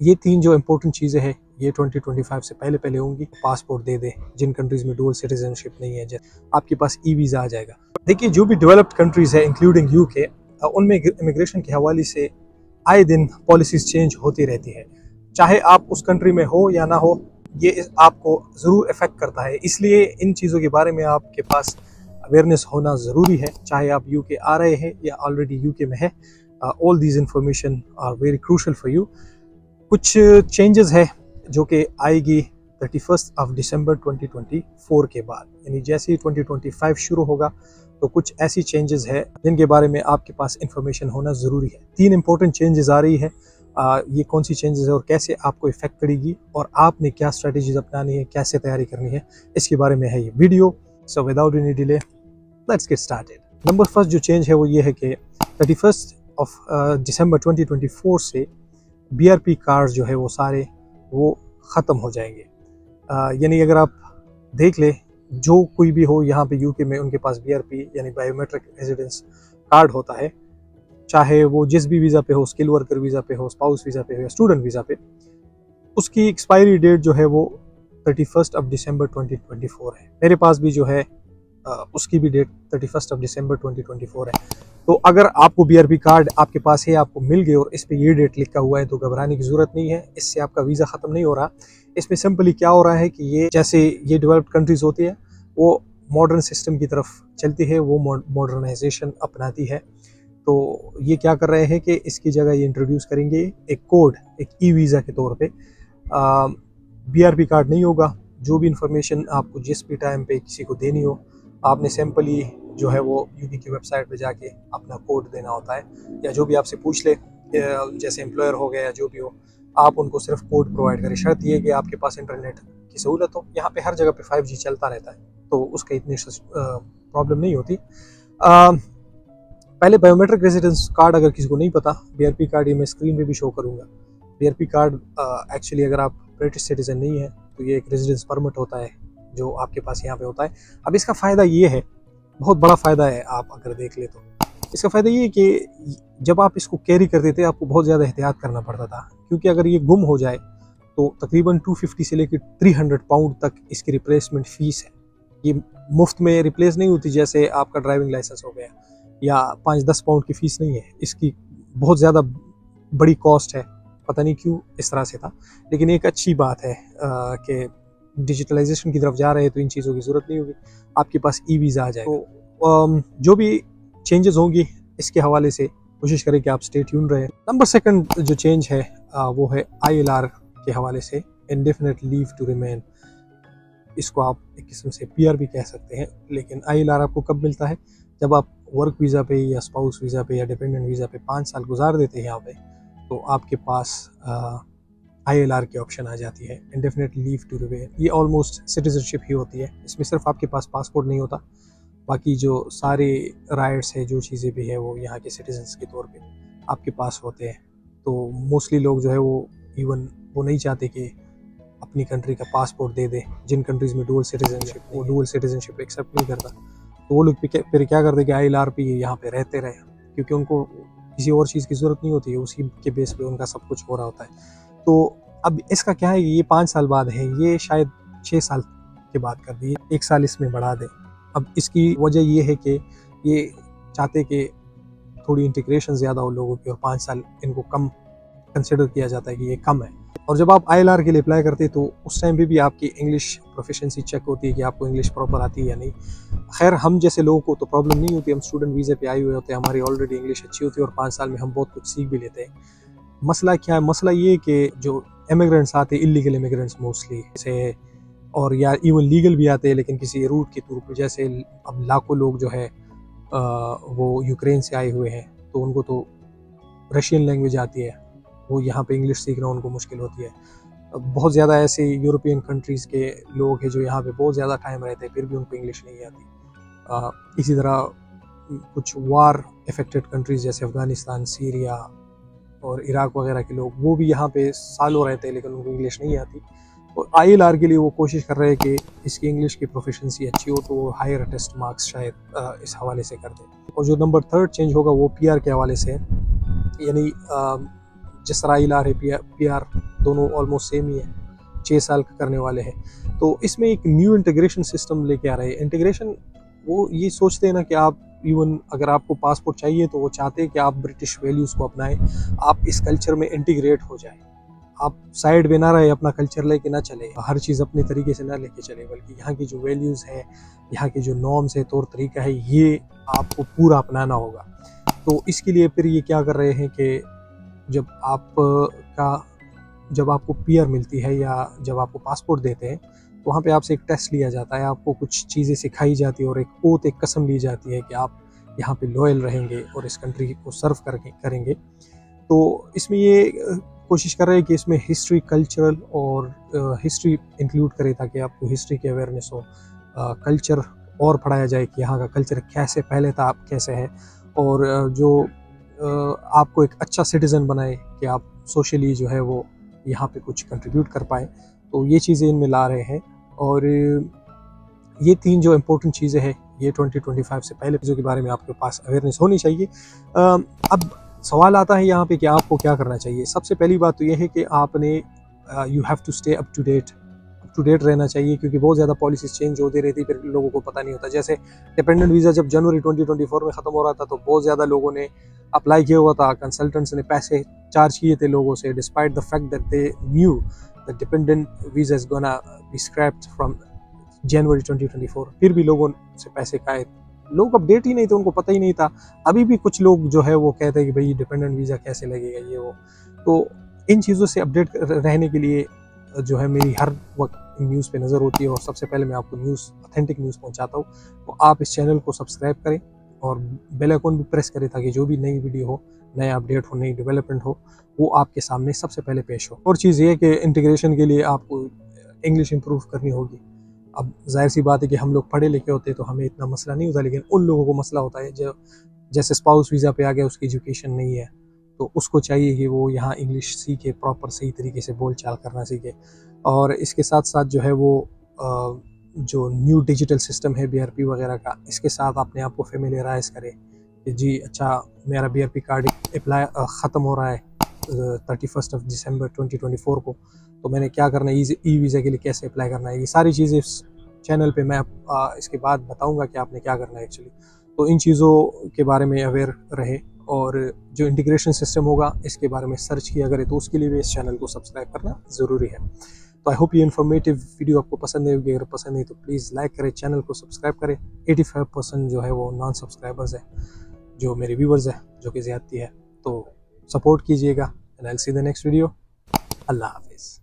ये तीन जो इम्पोर्टेंट चीज़ें हैं ये 2025 से पहले पहले होंगी। पासपोर्ट दे दे जिन कंट्रीज़ में डुअल सिटीजनशिप नहीं है, आपके पास ई वीज़ा आ जाएगा। देखिए, जो भी डेवलप्ड कंट्रीज़ है इंक्लूडिंग यूके, उनमें इमिग्रेशन के हवाले से आए दिन पॉलिसीज़ चेंज होती रहती है। चाहे आप उस कंट्री में हो या ना हो, ये आपको ज़रूर इफ़ेक्ट करता है। इसलिए इन चीज़ों के बारे में आपके पास अवेयरनेस होना ज़रूरी है, चाहे आप यूके आ रहे हैं या ऑलरेडी यूके में है। All these information are very crucial for you. कुछ चेंजेस है जो कि आएगी 31 दिसंबर 2024 के बाद, यानी जैसे ही 2025 शुरू होगा तो कुछ ऐसी चेंजेस है जिनके बारे में आपके पास इंफॉर्मेशन होना ज़रूरी है। 3 इंपॉर्टेंट चेंजेस आ रही है। ये कौन सी चेंजेस है और कैसे आपको इफेक्ट करेगी और आपने क्या स्ट्रेटजीज अपनानी है, कैसे तैयारी करनी है, इसके बारे में है ये video. So without any delay let's get started. Number first जो चेंज है वो ये है कि 31 दिसंबर 2024 से BRP कार्ड जो है वो सारे वो ख़त्म हो जाएंगे। यानी अगर आप देख ले, जो कोई भी हो यहाँ पे यूके में, उनके पास BRP यानी बायोमेट्रिक रेजिडेंस कार्ड होता है, चाहे वो जिस भी वीज़ा पे हो, स्किल वर्कर वीज़ा पे हो, स्पाउस वीज़ा पे हो या स्टूडेंट वीज़ा पे, उसकी एक्सपायरी डेट जो है वो 31 दिसंबर 2024 है। मेरे पास भी जो है उसकी भी डेट 31 दिसंबर 2024 है। तो अगर आपको BRP कार्ड आपके पास है, आपको मिल गए और इस पे ये डेट लिखा हुआ है, तो घबराने की ज़रूरत नहीं है। इससे आपका वीज़ा ख़त्म नहीं हो रहा। इसमें सिंपली क्या हो रहा है कि ये जैसे ये डेवलप्ड कंट्रीज़ होती है वो मॉडर्न सिस्टम की तरफ चलती है, वो मॉडर्नाइजेशन अपनाती है। तो ये क्या कर रहे हैं कि इसकी जगह ये इंट्रोड्यूस करेंगे एक कोड, एक ई वीज़ा के तौर पे। BRP कार्ड नहीं होगा। जो भी इंफॉर्मेशन आपको जिस भी टाइम पे किसी को देनी हो, आपने सिंपली जो है वो यूके की वेबसाइट पे जाके अपना कोड देना होता है, या जो भी आपसे पूछ ले, जैसे एम्प्लॉयर हो गया या जो भी हो, आप उनको सिर्फ कोड प्रोवाइड करें। शर्त ये है कि आपके पास इंटरनेट की सहूलत हो। यहाँ पे हर जगह पे 5G चलता रहता है, तो उसका इतनी प्रॉब्लम नहीं होती। पहले बायोमेट्रिक रेजिडेंस कार्ड अगर किसी को नहीं पता, BRP कार्ड ये मैं स्क्रीन पे भी शो करूँगा। BRP कार्ड एक्चुअली अगर आप ब्रिटिश सिटीजन नहीं है तो ये एक रेजिडेंस परमिट होता है जो आपके पास यहाँ पे होता है। अब इसका फ़ायदा ये है, बहुत बड़ा फ़ायदा है, आप अगर देख ले तो इसका फ़ायदा ये है कि जब आप इसको कैरी करते थे आपको बहुत ज़्यादा एहतियात करना पड़ता था, क्योंकि अगर ये गुम हो जाए तो तकरीबन 250 से लेकर 300 पाउंड तक इसकी रिप्लेसमेंट फ़ीस है। ये मुफ्त में रिप्लेस नहीं होती, जैसे आपका ड्राइविंग लाइसेंस हो गया, या 5-10 पाउंड की फ़ीस नहीं है। इसकी बहुत ज़्यादा बड़ी कॉस्ट है, पता नहीं क्यों इस तरह से था। लेकिन एक अच्छी बात है कि डिजिटलाइजेशन की तरफ जा रहे हैं तो इन चीज़ों की ज़रूरत नहीं होगी, आपके पास ई वीज़ा आ जाएगा। तो जो भी चेंजेस होंगी इसके हवाले से कोशिश करें कि आप स्टे ट्यून रहें। नंबर सेकंड जो चेंज है वो है ILR के हवाले से, इंडेफिनिट लीव टू रिमेन। इसको आप एक किस्म से PR भी कह सकते हैं। लेकिन ILR आपको कब मिलता है? जब आप वर्क वीज़ा पे या स्पाउस वीज़ा पे या डिपेंडेंट वीज़ा पे 5 साल गुजार देते हैं यहाँ पे, तो आपके पास ILR की ऑप्शन आ जाती है, इंडेफिनिट लीव टू रिमेन। ये ऑलमोस्ट सिटीजनशिप ही होती है। इसमें सिर्फ आपके पास पासपोर्ट नहीं होता, बाकी जो सारे राइट्स है, जो चीज़ें भी है, वो यहाँ के सिटीजन्स के तौर पे आपके पास होते हैं। तो मोस्टली लोग जो है वो इवन वो नहीं चाहते कि अपनी कंट्री का पासपोर्ट दे दे। जिन कंट्रीज़ में डुअल सिटीजनशिप एक्सेप्ट नहीं करता, तो वो लोग फिर क्या करते कि ILR पे यहाँ पे रहते रहे, क्योंकि उनको किसी और चीज़ की ज़रूरत नहीं होती है, उसी के बेस पे उनका सब कुछ हो रहा होता है। तो अब इसका क्या है, ये 5 साल बाद है, ये शायद 6 साल के बाद कर दिए, 1 साल इसमें बढ़ा दें। अब इसकी वजह ये है कि ये चाहते कि थोड़ी इंटीग्रेशन ज़्यादा हो लोगों की, और 5 साल इनको कम कंसिडर किया जाता है कि ये कम है। और जब आप ILR के लिए अप्लाई करते हैं तो उस टाइम पे भी आपकी इंग्लिश प्रोफिशिएंसी चेक होती है कि आपको इंग्लिश प्रॉपर आती है या नहीं। खैर, हम जैसे लोगों को तो प्रॉब्लम नहीं होती, हम स्टूडेंट वीज़े पे आए हुए होते हैं, हमारी ऑलरेडी इंग्लिश अच्छी होती है और 5 साल में हम बहुत कुछ सीख भी लेते हैं। मसला क्या है? मसला ये है कि जो इमिग्रेंट्स आते हैं, इलीगल इमिग्रेंट्स मोस्टली से, और या इवन लीगल भी आते हैं लेकिन किसी रूट के थ्रू पे, जैसे अब लाखों लोग जो है वो यूक्रेन से आए हुए हैं, तो उनको तो रशियन लैंग्वेज आती है, वो यहाँ पे इंग्लिश सीखना उनको मुश्किल होती है। बहुत ज़्यादा ऐसे यूरोपियन कंट्रीज़ के लोग हैं जो यहाँ पे बहुत ज़्यादा टाइम रहते हैं, फिर भी उनको इंग्लिश नहीं आती। इसी तरह कुछ वार इफेक्टेड कंट्रीज़ जैसे अफ़गानिस्तान, सीरिया और इराक वगैरह के लोग, वो भी यहाँ पे सालों रहते हैं लेकिन उनको इंग्लिश नहीं आती। और ILR के लिए वो कोशिश कर रहे हैं कि इसकी इंग्लिश की प्रोफिशिएंसी अच्छी हो, तो वो हायर टेस्ट मार्क्स शायद इस हवाले से कर दें। और जो नंबर 3 चेंज होगा वो PR के हवाले से, यानी जिस तरह ILR है, PR दोनों ऑलमोस्ट सेम ही है, 6 साल का करने वाले हैं। तो इसमें एक न्यू इंटीग्रेशन सिस्टम लेके आ रहे हैं। इंटीग्रेशन वो ये सोचते हैं ना कि आप इवन अगर आपको पासपोर्ट चाहिए तो वो चाहते हैं कि आप ब्रिटिश वैल्यूज़ को अपनाएं, आप इस कल्चर में इंटीग्रेट हो जाएं, आप साइड में ना रहे, अपना कल्चर लेके ना चले, हर चीज़ अपने तरीके से ना लेके चले, बल्कि यहाँ की जो वैल्यूज़ है, यहाँ के जो नॉर्म्स है, तौर तरीका है, ये आपको पूरा अपनाना होगा। तो इसके लिए फिर ये क्या कर रहे हैं कि जब आपको PR मिलती है या जब आपको पासपोर्ट देते हैं तो वहाँ पे आपसे एक टेस्ट लिया जाता है, आपको कुछ चीज़ें सिखाई जाती है और एक ओथ, एक कसम ली जाती है कि आप यहाँ पे लॉयल रहेंगे और इस कंट्री को सर्व करेंगे। तो इसमें ये कोशिश कर रहे हैं कि इसमें हिस्ट्री, कल्चरल और हिस्ट्री इंक्लूड करे ताकि आपको हिस्ट्री की अवेयरनेस हो, कल्चर और पढ़ाया जाए कि यहाँ का कल्चर कैसे पहले था, आप कैसे है, और जो आपको एक अच्छा सिटीज़न बनाए कि आप सोशली जो है वो यहाँ पे कुछ कंट्रीब्यूट कर पाए। तो ये चीज़ें इनमें ला रहे हैं और ये 3 जो इम्पोर्टेंट चीज़ें हैं ये 2025 से पहले चीज़ों के बारे में आपके पास अवेयरनेस होनी चाहिए। अब सवाल आता है यहाँ पे कि आपको क्या करना चाहिए। सबसे पहली बात तो ये है कि आपने you have to stay up to date रहना चाहिए, क्योंकि बहुत ज़्यादा पॉलिसीज चेंज होती रहती, फिर लोगों को पता नहीं होता। जैसे डिपेंडेंट वीज़ा जब जनवरी 2024 में ख़त्म हो रहा था तो बहुत ज़्यादा लोगों ने अप्लाई किया हुआ था, कंसल्टेंट्स ने पैसे चार्ज किए थे लोगों से, despite the fact that they knew the dependent visa is gonna be scraped from January 2024, फिर भी लोगों से पैसे खाए। लोग अपडेट ही नहीं थे, उनको पता ही नहीं था। अभी भी कुछ लोग जो है वो कहते हैं कि भाई डिपेंडेंट वीज़ा कैसे लगेगा, ये वो। तो इन चीज़ों से अपडेट रहने के लिए जो है मेरी हर वक्त न्यूज़ पे नज़र होती है और सबसे पहले मैं आपको ऑथेंटिक न्यूज़ पहुंचाता हूँ। तो आप इस चैनल को सब्सक्राइब करें और बेल आइकन भी प्रेस करें ताकि जो भी नई वीडियो हो, नया अपडेट हो, नई डेवलपमेंट हो, वो आपके सामने सबसे पहले पेश हो। और चीज़ ये है कि इंटीग्रेशन के लिए आपको इंग्लिश इंप्रूव करनी होगी। अब जाहिर सी बात है कि हम लोग पढ़े लिखे होते तो हमें इतना मसला नहीं होता, लेकिन उन लोगों को मसला होता है जो जैसे स्पाउस वीज़ा पे आ गया, उसकी एजुकेशन नहीं है, तो उसको चाहिए कि वो यहाँ इंग्लिश सीखे, प्रॉपर सही तरीके से बोल चाल करना सीखे। और इसके साथ साथ जो है वो जो न्यू डिजिटल सिस्टम है BRP वगैरह का, इसके साथ अपने आप को फेमिलियराइज करें कि जी अच्छा मेरा BRP कार्ड अप्लाई ख़त्म हो रहा है 31 दिसंबर 2024 को, तो मैंने क्या करना है, ई वीज़ा के लिए कैसे अप्लाई करना है, ये सारी चीज़ें इस चैनल पे मैं इसके बाद बताऊंगा कि आपने क्या करना है एक्चुअली। तो इन चीज़ों के बारे में अवेयर रहे और जो इंटीग्रेशन सिस्टम होगा इसके बारे में सर्च किया करें, तो उसके लिए भी इस चैनल को सब्सक्राइब करना ज़रूरी है। तो आई होप ये इन्फॉर्मेटिव वीडियो आपको पसंद है। अगर पसंद है तो प्लीज़ लाइक करें, चैनल को सब्सक्राइब करें। 85% जो है वो नॉन सब्सक्राइबर्स है, जो मेरे व्यूवर्स है, जो कि ज़्यादती है। तो सपोर्ट कीजिएगा and I will see the next video. अल्लाह हाफिज़।